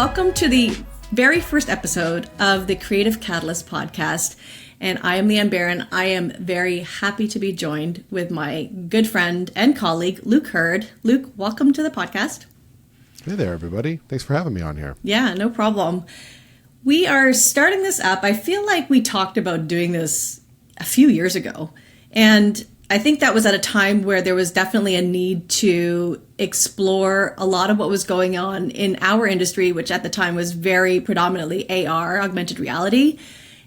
Welcome to the very first episode of the Creative Catalyst podcast. And I am Lianne Baron. I am very happy to be joined with my good friend and colleague, Luke Hurd. Luke, welcome to the podcast. Hey there, everybody. Thanks for having me on here. Yeah, no problem. We are starting this up. I feel like we talked about doing this a few years ago. And I think that was at a time where there was definitely a need to explore a lot of what was going on in our industry, which at the time was very predominantly AR, augmented reality.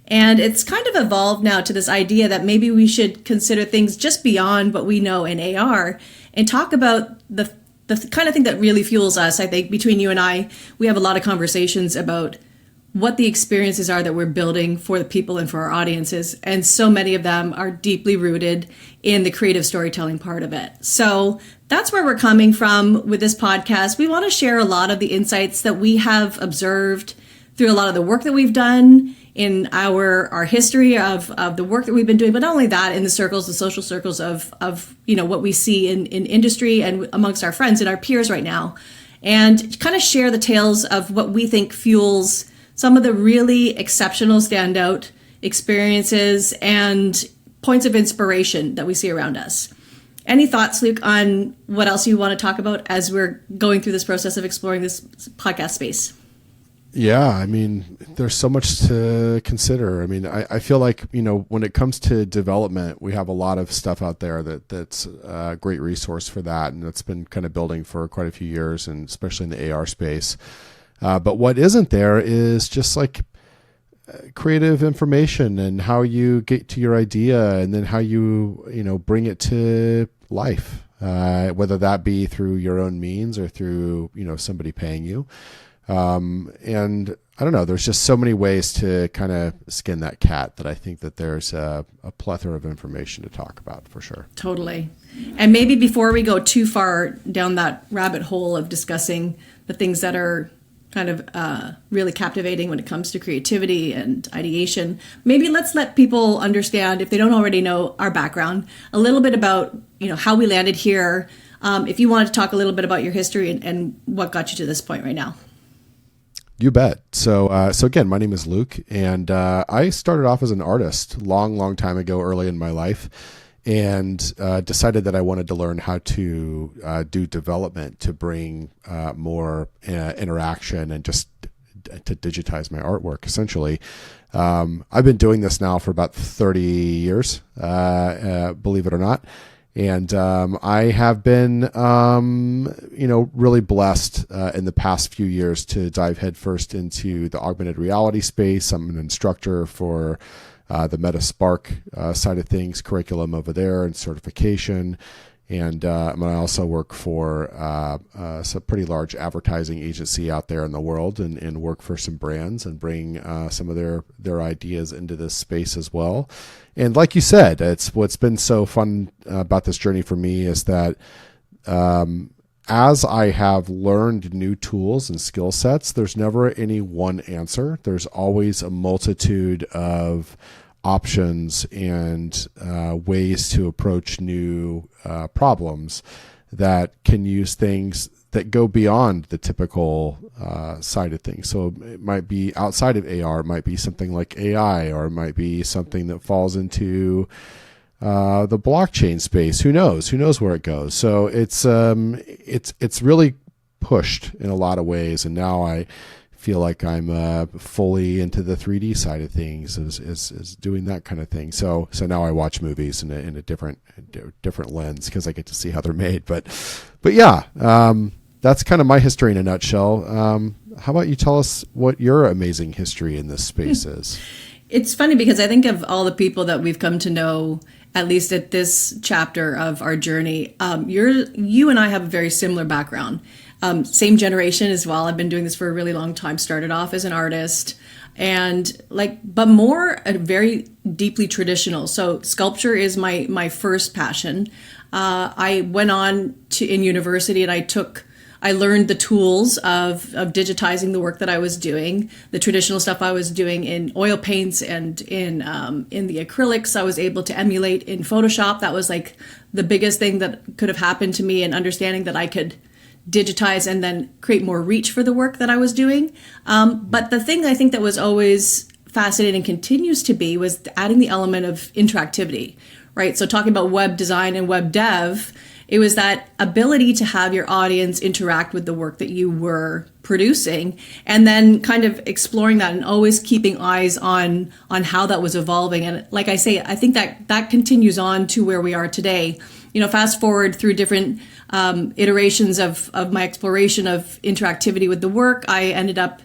And it's kind of evolved now to this idea that maybe we should consider things just beyond what we know in AR and talk about the kind of thing that really fuels us. I think between you and I, we have a lot of conversations about what the experiences are that we're building for the people and for our audiences. And so many of them are deeply rooted in the creative storytelling part of it. So that's where we're coming from with this podcast. We want to share a lot of the insights that we have observed through a lot of the work that we've done in our history of the work that we've been doing, but not only that, in the circles, the social circles of what we see in industry and amongst our friends and our peers right now, and kind of share the tales of what we think fuels some of the really exceptional standout experiences and points of inspiration that we see around us. Any thoughts, Luke, on what else you want to talk about as we're going through this process of exploring this podcast space? Yeah, I mean, there's so much to consider. I mean, I feel like, when it comes to development, we have a lot of stuff out there that's a great resource for that. And that's been kind of building for quite a few years, and especially in the AR space. But what isn't there is just like creative information and how you get to your idea, and then how you bring it to life, whether that be through your own means or through, somebody paying you. And I don't know, there's just so many ways to kind of skin that cat that I think that there's a plethora of information to talk about for sure. Totally. And maybe before we go too far down that rabbit hole of discussing the things that are kind of really captivating when it comes to creativity and ideation, maybe let's let people understand, if they don't already know our background, a little bit about how we landed here. If you wanted to talk a little bit about your history and what got you to this point right now. You bet. So again, my name is Luke, and I started off as an artist long time ago, early in my life, and decided that I wanted to learn how to do development to bring more interaction and just to digitize my artwork, essentially. I've been doing this now for about 30 years, believe it or not. And I have been, really blessed in the past few years to dive headfirst into the augmented reality space. I'm an instructor for the MetaSpark side of things, curriculum over there, and certification. And I also work for some pretty large advertising agency out there in the world, and work for some brands and bring some of their ideas into this space as well. And like you said, it's what's been so fun about this journey for me is that as I have learned new tools and skill sets, there's never any one answer. There's always a multitude of options and ways to approach new problems that can use things that go beyond the typical side of things. So it might be outside of AR, it might be something like AI, or it might be something that falls into the blockchain space. Who knows? Who knows where it goes? So it's really pushed in a lot of ways, and now I feel like I'm fully into the 3D side of things, is doing that kind of thing. So now I watch movies in a different lens because I get to see how they're made. But yeah, that's kind of my history in a nutshell. How about you tell us what your amazing history in this space is? It's funny because I think of all the people that we've come to know, at least at this chapter of our journey, you and I have a very similar background. Same generation as well. I've been doing this for a really long time. Started off as an artist, but more very deeply traditional. So sculpture is my first passion. I went on in university, and I learned the tools of digitizing the work that I was doing, the traditional stuff I was doing in oil paints and in the acrylics. I was able to emulate in Photoshop. That was like the biggest thing that could have happened to me, and understanding that I could digitize and then create more reach for the work that I was doing. But the thing I think that was always fascinating and continues to be was adding the element of interactivity, right? So talking about web design and web dev, it was that ability to have your audience interact with the work that you were producing, and then kind of exploring that and always keeping eyes on how that was evolving. And like I say, I think that continues on to where we are today. Fast forward through different iterations of my exploration of interactivity with the work. I ended up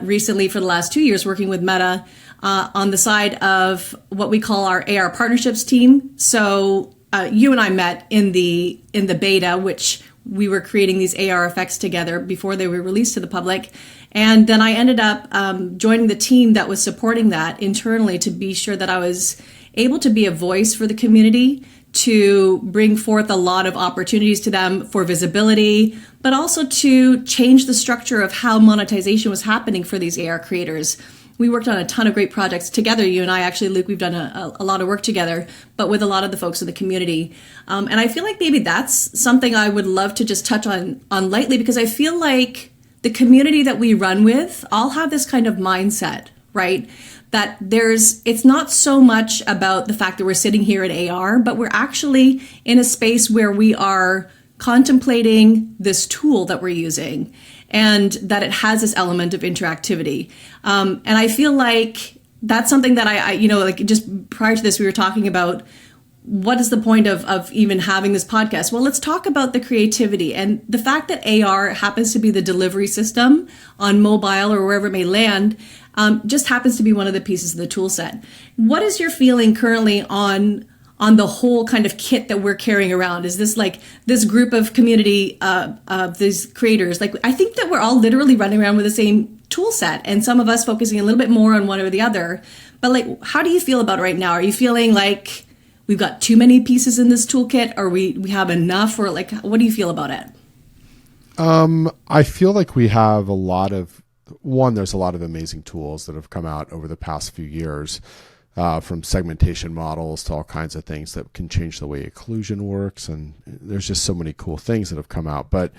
recently, for the last 2 years, working with Meta on the side of what we call our AR partnerships team. So you and I met in the beta, which we were creating these AR effects together before they were released to the public. And then I ended up joining the team that was supporting that internally to be sure that I was able to be a voice for the community, to bring forth a lot of opportunities to them for visibility, but also to change the structure of how monetization was happening for these AR creators. We worked on a ton of great projects together. You and I, actually, Luke, we've done a lot of work together, but with a lot of the folks in the community. And I feel like maybe that's something I would love to just touch on lightly, because I feel like the community that we run with all have this kind of mindset, right? That it's not so much about the fact that we're sitting here in AR, but we're actually in a space where we are contemplating this tool that we're using, and that it has this element of interactivity. And I feel like that's something that I like just prior to this, we were talking about what is the point of even having this podcast? Well, let's talk about the creativity and the fact that AR happens to be the delivery system on mobile or wherever it may land, just happens to be one of the pieces of the tool set. What is your feeling currently on the whole kind of kit that we're carrying around? Is this like this group of community of these creators? Like, I think that we're all literally running around with the same tool set, and some of us focusing a little bit more on one or the other. But like, how do you feel about it right now? Are you feeling like we've got too many pieces in this toolkit, or we have enough, or like, what do you feel about it? I feel like we have there's a lot of amazing tools that have come out over the past few years. From segmentation models to all kinds of things that can change the way occlusion works. And there's just so many cool things that have come out. But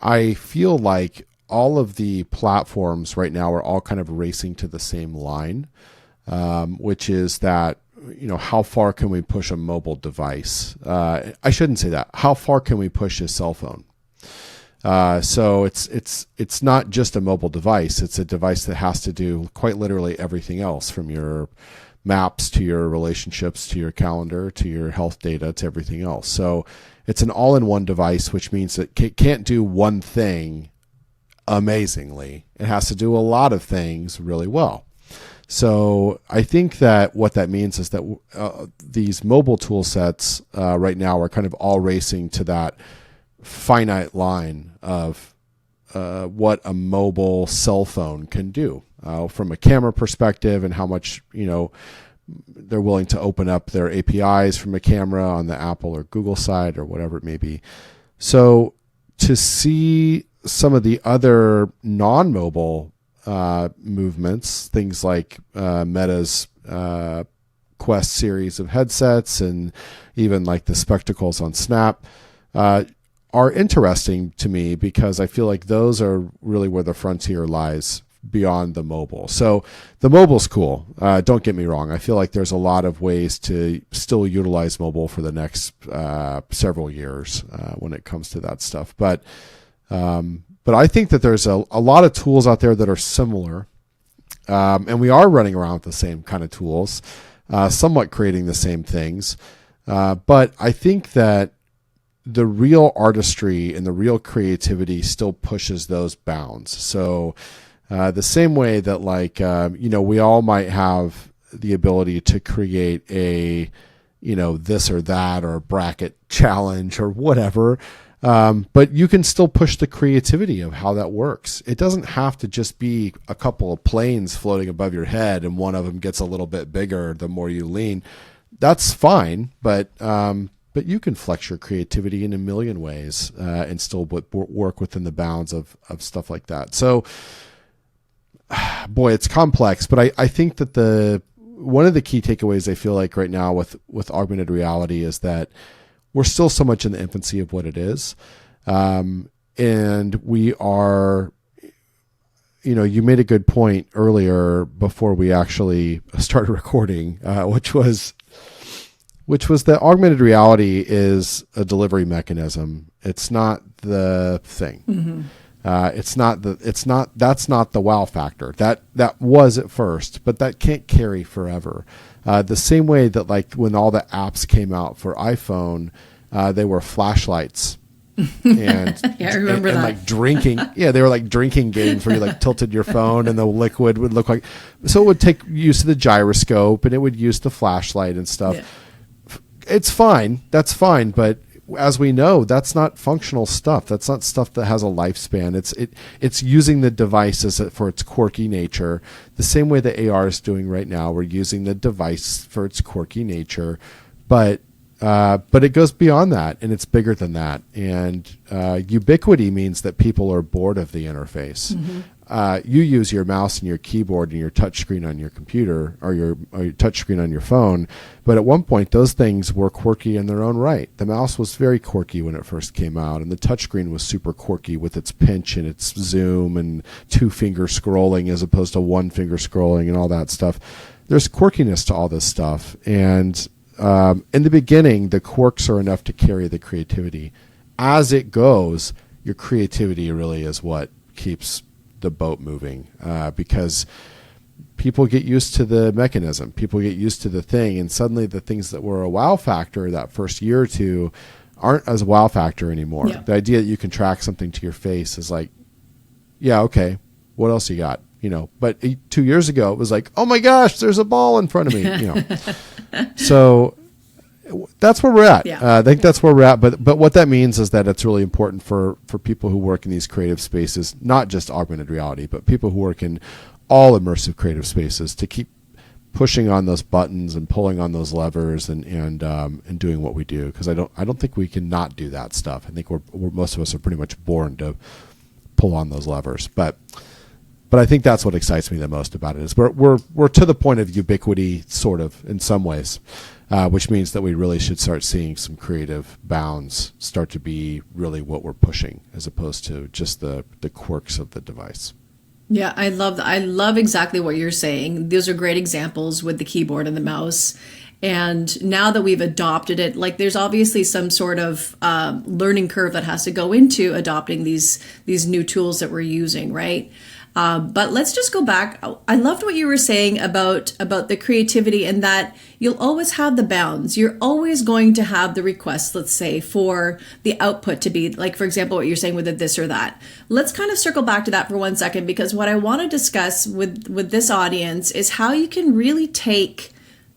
I feel like all of the platforms right now are all kind of racing to the same line, which is that, how far can we push a mobile device? I shouldn't say that. How far can we push a cell phone? So it's not just a mobile device. It's a device that has to do quite literally everything else, from your maps to your relationships to your calendar to your health data to everything else. So it's an all-in-one device, which means that it can't do one thing amazingly. It has to do a lot of things really well. So I think that what that means is that these mobile tool sets right now are kind of all racing to that finite line of what a mobile cell phone can do. From a camera perspective, and how much they're willing to open up their APIs from a camera on the Apple or Google side or whatever it may be. So to see some of the other non-mobile movements, things like Meta's Quest series of headsets, and even like the spectacles on Snap, are interesting to me, because I feel like those are really where the frontier lies beyond the mobile. So the mobile's cool. Don't get me wrong. I feel like there's a lot of ways to still utilize mobile for the next several years when it comes to that stuff. But I think that there's a lot of tools out there that are similar, and we are running around with the same kind of tools, somewhat creating the same things. But I think that the real artistry and the real creativity still pushes those bounds. So the same way that we all might have the ability to create a, this or that, or a bracket challenge or whatever. But you can still push the creativity of how that works. It doesn't have to just be a couple of planes floating above your head and one of them gets a little bit bigger the more you lean. That's fine, but you can flex your creativity in a million ways and still work within the bounds of stuff like that. So, boy, it's complex, but I think that one of the key takeaways I feel like right now with augmented reality is that we're still so much in the infancy of what it is. and we are, you made a good point earlier before we actually started recording, which was that augmented reality is a delivery mechanism. It's not the thing. Mm-hmm. That's not the wow factor. That was at first, but that can't carry forever. The same way that, like, when all the apps came out for iPhone, they were flashlights. And yeah, I remember and that. like drinking. Yeah, they were like drinking games where you like tilted your phone and the liquid would look like. So it would take use of the gyroscope and it would use the flashlight and stuff. Yeah. It's fine. That's fine. But as we know, that's not functional stuff. That's not stuff that has a lifespan. It's using the device for its quirky nature. The same way that AR is doing right now. We're using the device for its quirky nature, but it goes beyond that, and it's bigger than that. And ubiquity means that people are bored of the interface. Mm-hmm. You use your mouse and your keyboard and your touchscreen on your computer or your touchscreen on your phone, but at one point those things were quirky in their own right. The mouse was very quirky when it first came out, and the touchscreen was super quirky with its pinch and its zoom and 2-finger scrolling as opposed to 1-finger scrolling and all that stuff. There's quirkiness to all this stuff, and in the beginning, the quirks are enough to carry the creativity. As it goes, your creativity really is what keeps the boat moving, because people get used to the mechanism. People get used to the thing, and suddenly the things that were a wow factor that first year or two aren't as a wow factor anymore. Yeah. The idea that you can track something to your face is like, yeah, okay, what else you got? But 2 years ago, it was like, oh my gosh, there's a ball in front of me. So that's where we're at. Yeah. I think that's where we're at. But what that means is that it's really important for people who work in these creative spaces, not just augmented reality, but people who work in all immersive creative spaces, to keep pushing on those buttons and pulling on those levers and doing what we do. Because I don't think we can not do that stuff. I think most of us are pretty much born to pull on those levers. But I think that's what excites me the most about it, is we're to the point of ubiquity, sort of, in some ways, which means that we really should start seeing some creative bounds start to be really what we're pushing, as opposed to just the quirks of the device. Yeah, I love exactly what you're saying. Those are great examples with the keyboard and the mouse. And now that we've adopted it, like, there's obviously some sort of learning curve that has to go into adopting these new tools that we're using, right? But let's just go back. I loved what you were saying about the creativity, and that you'll always have the bounds. You're always going to have the requests, let's say, for the output to be, like, for example, what you're saying with the this or that. Let's kind of circle back to that for 1 second, because what I want to discuss with this audience is how you can really take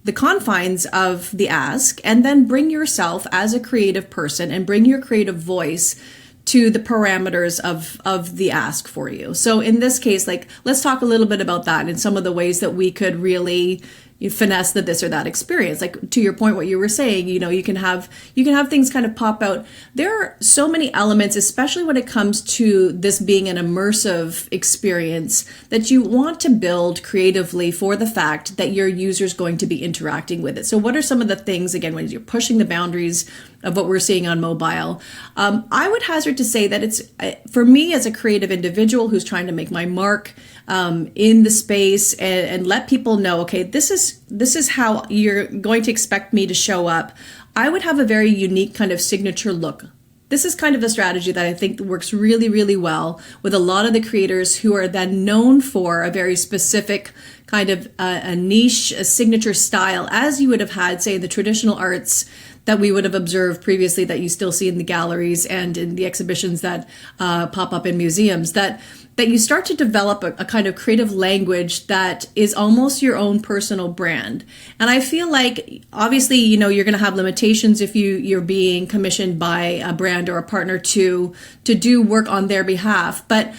the confines of the ask and then bring yourself as a creative person and bring your creative voice to the parameters of the ask for you. So in this case, like, let's talk a little bit about that and some of the ways that we could really finesse the this or that experience. Like, to your point, what you were saying, you can have things kind of pop out. There are so many elements, especially when it comes to this being an immersive experience, that you want to build creatively for the fact that your user's going to be interacting with it. So what are some of the things, again, when you're pushing the boundaries of what we're seeing on mobile? I would hazard to say that it's, for me as a creative individual who's trying to make my mark in the space and let people know, okay, this is how you're going to expect me to show up. I would have a very unique kind of signature look. This is kind of a strategy that I think works really, really well with a lot of the creators who are then known for a very specific kind of a niche, a signature style, as you would have had, say, the traditional arts that we would have observed previously, that you still see in the galleries and in the exhibitions that pop up in museums, that you start to develop a kind of creative language that is almost your own personal brand. And I feel like, obviously, you're going to have limitations if you're being commissioned by a brand or a partner to do work on their behalf. But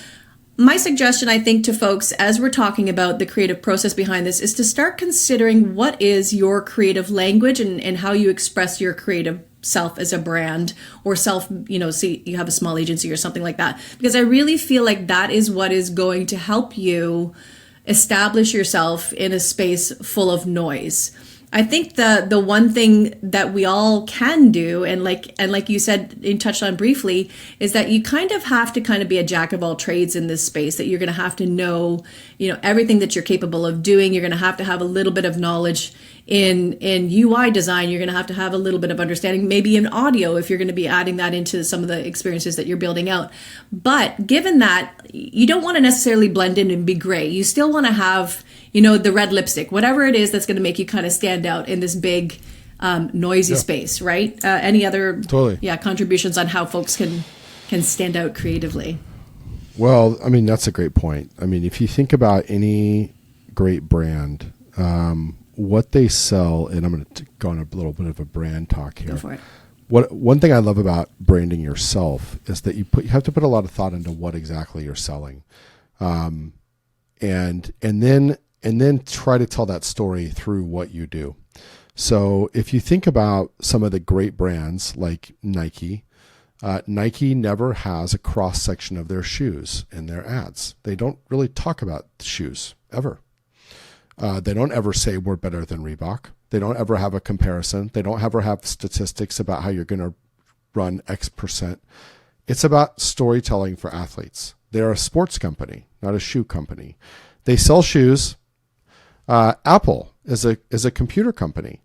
my suggestion, I think, to folks, as we're talking about the creative process behind this, is to start considering what is your creative language and how you express your creative self as a brand, or self, see, you have a small agency or something like that. Because I really feel like that is what is going to help you establish yourself in a space full of noise. I think the one thing that we all can do, and like you said, you touched on briefly, is that you kind of have to kind of be a jack of all trades in this space. That you're going to have to know, everything that you're capable of doing. You're going to have a little bit of knowledge in UI design. You're going to have a little bit of understanding, maybe in audio, if you're going to be adding that into some of the experiences that you're building out. But given that, you don't want to necessarily blend in and be gray. You still want to have, the red lipstick, whatever it is that's going to make you kind of stand out in this big, noisy space, right? Any other contributions on how folks can stand out creatively? Well, I mean, that's a great point. I mean, if you think about any great brand, what they sell, and I'm going to go on a little bit of a brand talk here. Go for it. One thing I love about branding yourself is that you have to put a lot of thought into what exactly you're selling, and then try to tell that story through what you do. So if you think about some of the great brands like Nike, Nike never has a cross section of their shoes in their ads. They don't really talk about shoes ever. They don't ever say we're better than Reebok. They don't ever have a comparison. They don't ever have statistics about how you're going to run X percent. It's about storytelling for athletes. They're a sports company, not a shoe company. They sell shoes. Apple is a computer company.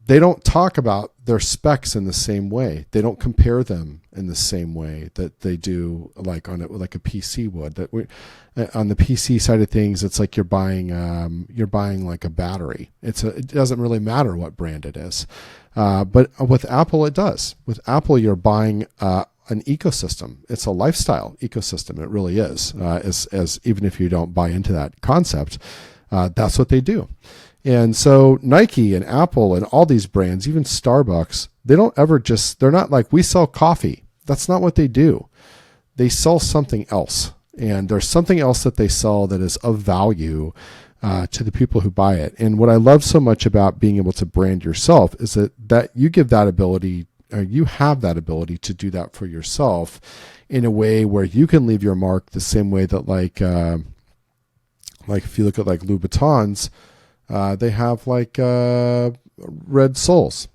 They don't talk about their specs in the same way. They don't compare them in the same way that they do, like on like a PC would. On the PC side of things, it's like you're buying like a battery. It doesn't really matter what brand it is, but with Apple it does. With Apple, you're buying an ecosystem. It's a lifestyle ecosystem. It really is. As even if you don't buy into that concept, that's what they do. And so Nike and Apple and all these brands, even Starbucks, they're not like, we sell coffee. That's not what they do. They sell something else. And there's something else that they sell that is of value to the people who buy it. And what I love so much about being able to brand yourself is that you give that ability, or you have that ability to do that for yourself in a way where you can leave your mark the same way that like if you look at like Louboutins, they have like red soles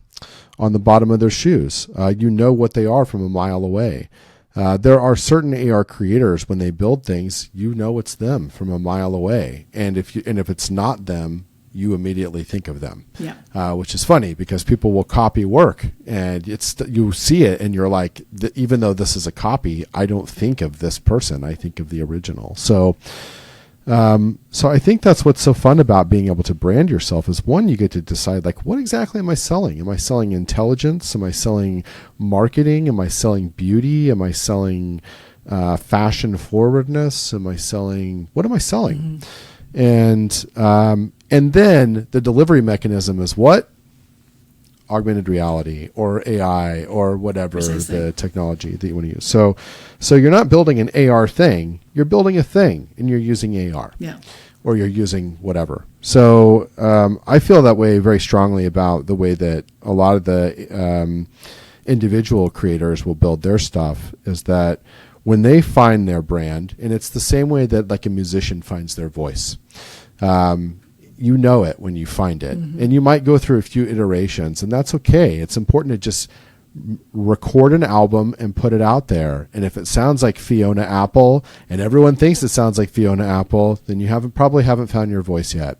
on the bottom of their shoes. You know what they are from a mile away. There are certain AR creators, when they build things, you know it's them from a mile away. And if it's not them, you immediately think of them. Yeah. Which is funny because people will copy work, and you see it and you're like, even though this is a copy, I don't think of this person. I think of the original. So I think that's what's so fun about being able to brand yourself is, one, you get to decide, like, what exactly am I selling? Am I selling intelligence? Am I selling marketing? Am I selling beauty? Am I selling fashion forwardness? What am I selling? Mm-hmm. And then the delivery mechanism is what? Augmented reality or AI or whatever the technology that you want to use. So you're not building an AR thing, you're building a thing and you're using AR. Yeah. Or you're using whatever. So I feel that way very strongly about the way that a lot of the individual creators will build their stuff, is that when they find their brand, and it's the same way that like a musician finds their voice. You know it when you find it. Mm-hmm. And you might go through a few iterations, and that's okay. It's important to just record an album and put it out there. And if it sounds like Fiona Apple and everyone thinks it sounds like Fiona Apple, then you probably haven't found your voice yet.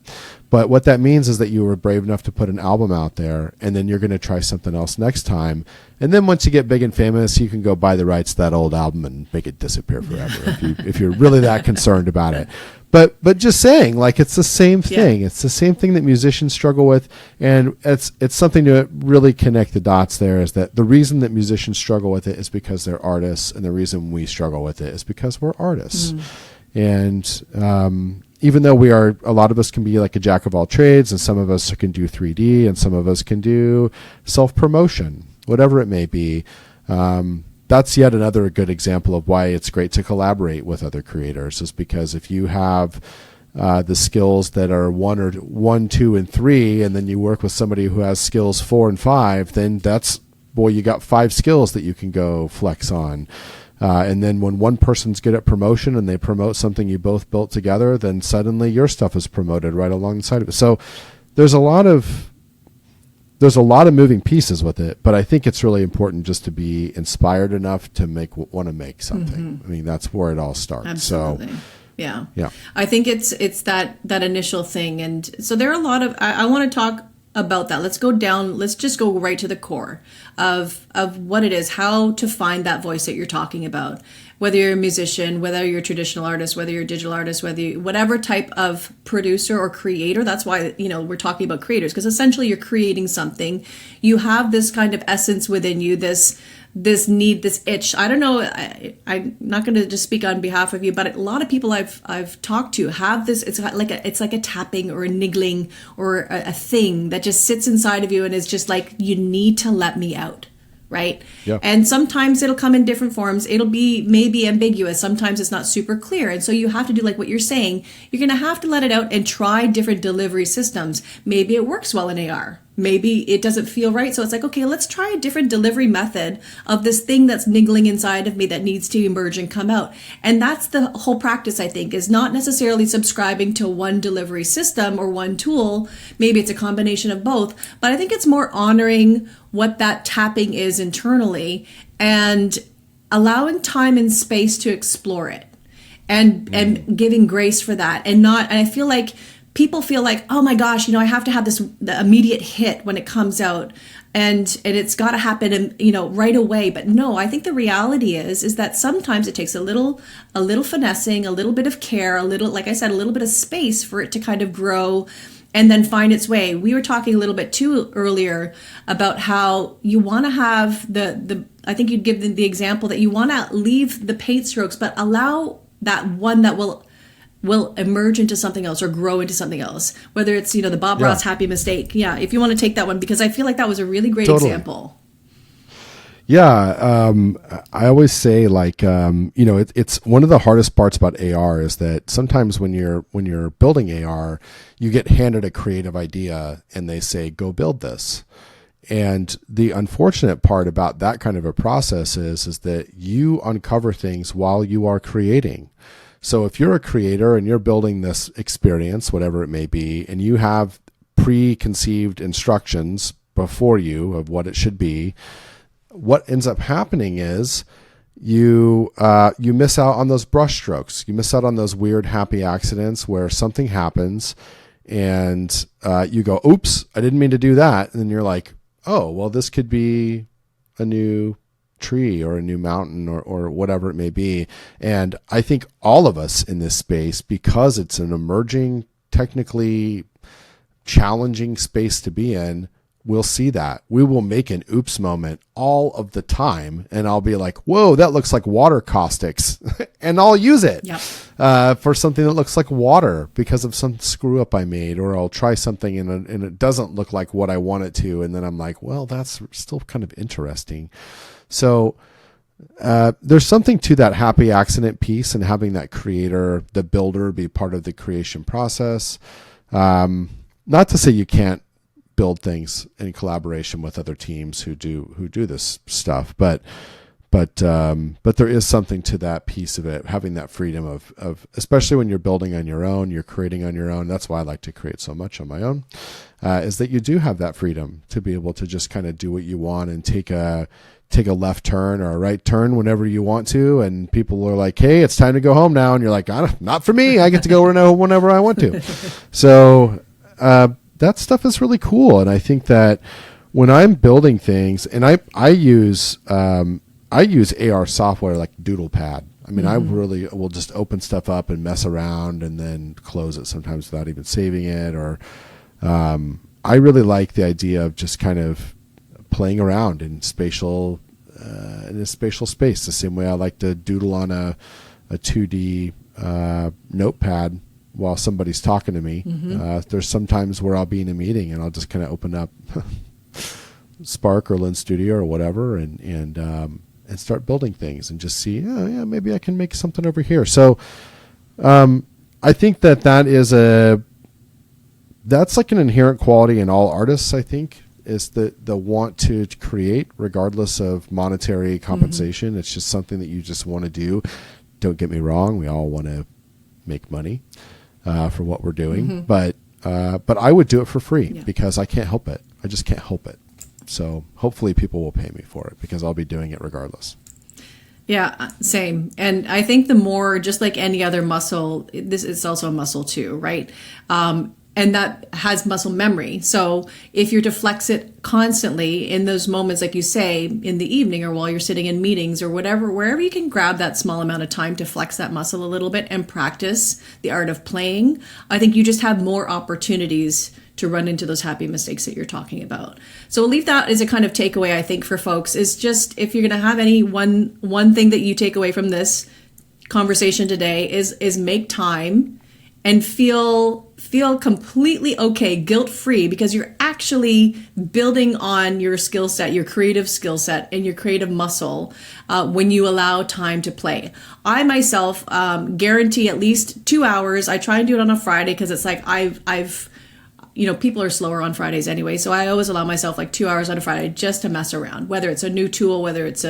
But what that means is that you were brave enough to put an album out there, and then you're going to try something else next time. And then once you get big and famous, you can go buy the rights to that old album and make it disappear forever if you're really that concerned about it. But just saying, like, it's the same thing. Yeah. It's the same thing that musicians struggle with, and it's something to really connect the dots there, is that the reason that musicians struggle with it is because they're artists, and the reason we struggle with it is because we're artists. And even though a lot of us can be like a jack of all trades, and some of us can do 3D, and some of us can do self-promotion, whatever it may be, that's yet another good example of why it's great to collaborate with other creators, is because if you have the skills that are 1, 2, and 3, and then you work with somebody who has skills 4 and 5, then you got 5 skills that you can go flex on. And then when one person's good at promotion and they promote something you both built together, then suddenly your stuff is promoted right alongside of it. So there's a lot of moving pieces with it, but I think it's really important just to be inspired enough to want to make something. Mm-hmm. I mean, that's where it all starts. Absolutely. So, yeah. yeah. I think it's that initial thing. And so there are a lot of, I want to talk about that. Let's just go right to the core of what it is, how to find that voice that you're talking about. Whether you're a musician, whether you're a traditional artist, whether you're a digital artist, whatever type of producer or creator. That's why, we're talking about creators, because essentially you're creating something. You have this kind of essence within you, this need, this itch. I don't know. I'm not going to just speak on behalf of you, but a lot of people I've talked to have this. It's like a tapping or a niggling or a thing that just sits inside of you and is just like, you need to let me out. Right? Yeah. And sometimes it'll come in different forms. It'll be maybe ambiguous. Sometimes it's not super clear. And so you have to do like what you're saying. You're going to have to let it out and try different delivery systems. Maybe it works well in AR. Maybe it doesn't feel right. So it's like, okay, let's try a different delivery method of this thing that's niggling inside of me that needs to emerge and come out. And that's the whole practice, I think, is not necessarily subscribing to one delivery system or one tool. Maybe it's a combination of both. But I think it's more honoring what that tapping is internally and allowing time and space to explore it and giving grace for that. And I feel like people feel like, oh my gosh, I have to have the immediate hit when it comes out, and it's got to happen, right away. But no, I think the reality is that sometimes it takes a little finessing, a little bit of care, a little, like I said, a little bit of space for it to kind of grow and then find its way. We were talking a little bit too earlier about how you want to have I think you'd give the example that you want to leave the paint strokes, but allow that one that will emerge into something else or grow into something else, whether it's the Bob Ross happy mistake. Yeah, if you want to take that one, because I feel like that was a really great example. Yeah, I always say it's one of the hardest parts about AR is that sometimes when you're building AR, you get handed a creative idea and they say, go build this. And the unfortunate part about that kind of a process is that you uncover things while you are creating. So if you're a creator and you're building this experience, whatever it may be, and you have preconceived instructions before you of what it should be, what ends up happening is you miss out on those brush strokes. You miss out on those weird happy accidents where something happens and you go, oops, I didn't mean to do that. And then you're like, oh, well, this could be a new tree or a new mountain or whatever it may be. And I think all of us in this space, because it's an emerging, technically challenging space to be in, we'll see that. We will make an oops moment all of the time. And I'll be like, whoa, that looks like water caustics. And I'll use it for something that looks like water because of some screw up I made. Or I'll try something and it doesn't look like what I want it to. And then I'm like, well, that's still kind of interesting. So there's something to that happy accident piece and having that creator, the builder, be part of the creation process. Not to say you can't build things in collaboration with other teams who do this stuff, but there is something to that piece of it, having that freedom of especially when you're building on your own, you're creating on your own. That's why I like to create so much on my own, is that you do have that freedom to be able to just kind of do what you want and take a left turn or a right turn whenever you want to. And people are like, hey, it's time to go home now. And you're like, not for me. I get to go whenever I want to. So that stuff is really cool. And I think that when I'm building things, and I use AR software like DoodlePad. I mean, I really will just open stuff up and mess around and then close it sometimes without even saving it. Or I really like the idea of just kind of playing around in a spatial space, the same way I like to doodle on a 2D notepad while somebody's talking to me. There's some times where I'll be in a meeting and I'll just kind of open up Spark or Lin Studio or whatever and start building things and just see, maybe I can make something over here. So I think that is that's like an inherent quality in all artists, I think, is the want to create regardless of monetary compensation. It's just something that you just want to do. Don't get me wrong. We all want to make money for what we're doing. But but I would do it for free because I can't help it. I just can't help it. So hopefully people will pay me for it because I'll be doing it regardless. Yeah, same. And I think the more, just like any other muscle, this is also a muscle too, right? And that has muscle memory. So if you're to flex it constantly in those moments, like you say, in the evening or while you're sitting in meetings or whatever, wherever you can grab that small amount of time to flex that muscle a little bit and practice the art of playing, I think you just have more opportunities to run into those happy mistakes that you're talking about. So we'll leave that as a kind of takeaway, I think, for folks, is just if you're going to have any one thing that you take away from this conversation today is make time and feel completely okay, guilt-free, because you're actually building on your skill set, your creative skill set and your creative muscle when you allow time to play. I myself guarantee at least 2 hours. I try and do it on a Friday because it's like I've people are slower on Fridays anyway. So I always allow myself like 2 hours on a Friday just to mess around, whether it's a new tool, whether it's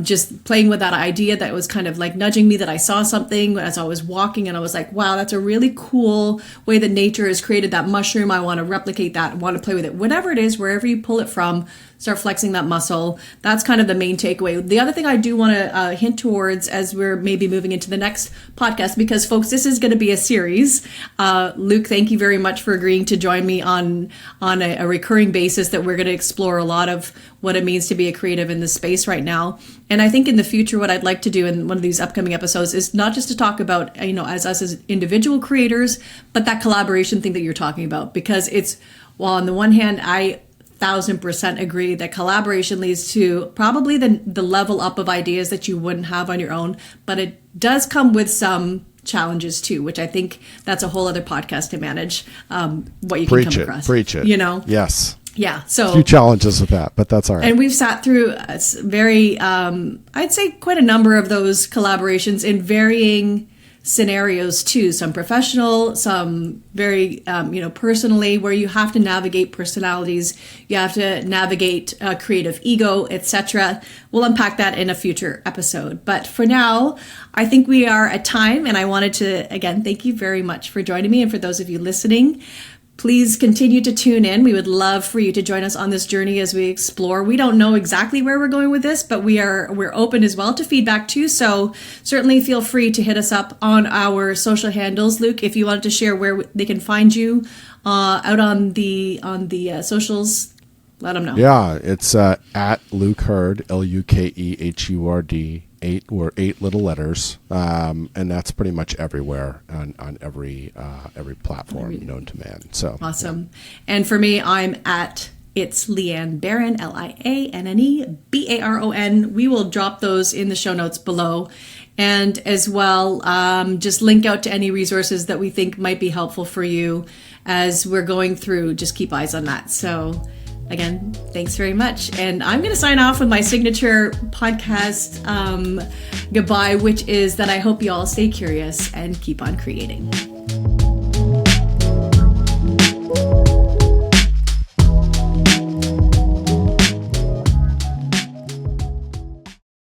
just playing with that idea that was kind of like nudging me, that I saw something as I was walking and I was like, wow, that's a really cool way that nature has created that mushroom. I want to replicate that. I want to play with it. Whatever it is, wherever you pull it from, start flexing that muscle. That's kind of the main takeaway. The other thing I do want to hint towards as we're maybe moving into the next podcast, because folks, this is going to be a series. Luke, thank you very much for agreeing to join me on a recurring basis, that we're going to explore a lot of what it means to be a creative in this space right now. And I think in the future, what I'd like to do in one of these upcoming episodes is not just to talk about, as us as individual creators, but that collaboration thing that you're talking about, because it's, well, on the one hand, I 1,000% agree that collaboration leads to probably the level up of ideas that you wouldn't have on your own, but it does come with some challenges too, which I think that's a whole other podcast to manage, what you can come across. Preach it. Yes. Yeah. So a few challenges with that, but that's all right. And we've sat through very, I'd say quite a number of those collaborations in varying scenarios too, some professional, some very personally, where you have to navigate personalities, you have to navigate creative ego, etc. We'll unpack that in a future episode, but for now I think we are at time, and I wanted to again thank you very much for joining me, and for those of you listening, please continue to tune in. We would love for you to join us on this journey as we explore. We don't know exactly where we're going with this, but we're open as well to feedback too. So certainly feel free to hit us up on our social handles. Luke, if you wanted to share where they can find you out on the socials, let them know. Yeah, it's at Luke Hurd, LUKEHURD. 8 little letters, and that's pretty much everywhere on every platform known to man. So awesome. Yeah. And for me, I'm at It's Lianne Baron, Lianne Baron. We will drop those in the show notes below, and as well just link out to any resources that we think might be helpful for you as we're going through. Just keep eyes on that. So again, thanks very much. And I'm going to sign off with my signature podcast goodbye, which is that I hope you all stay curious and keep on creating.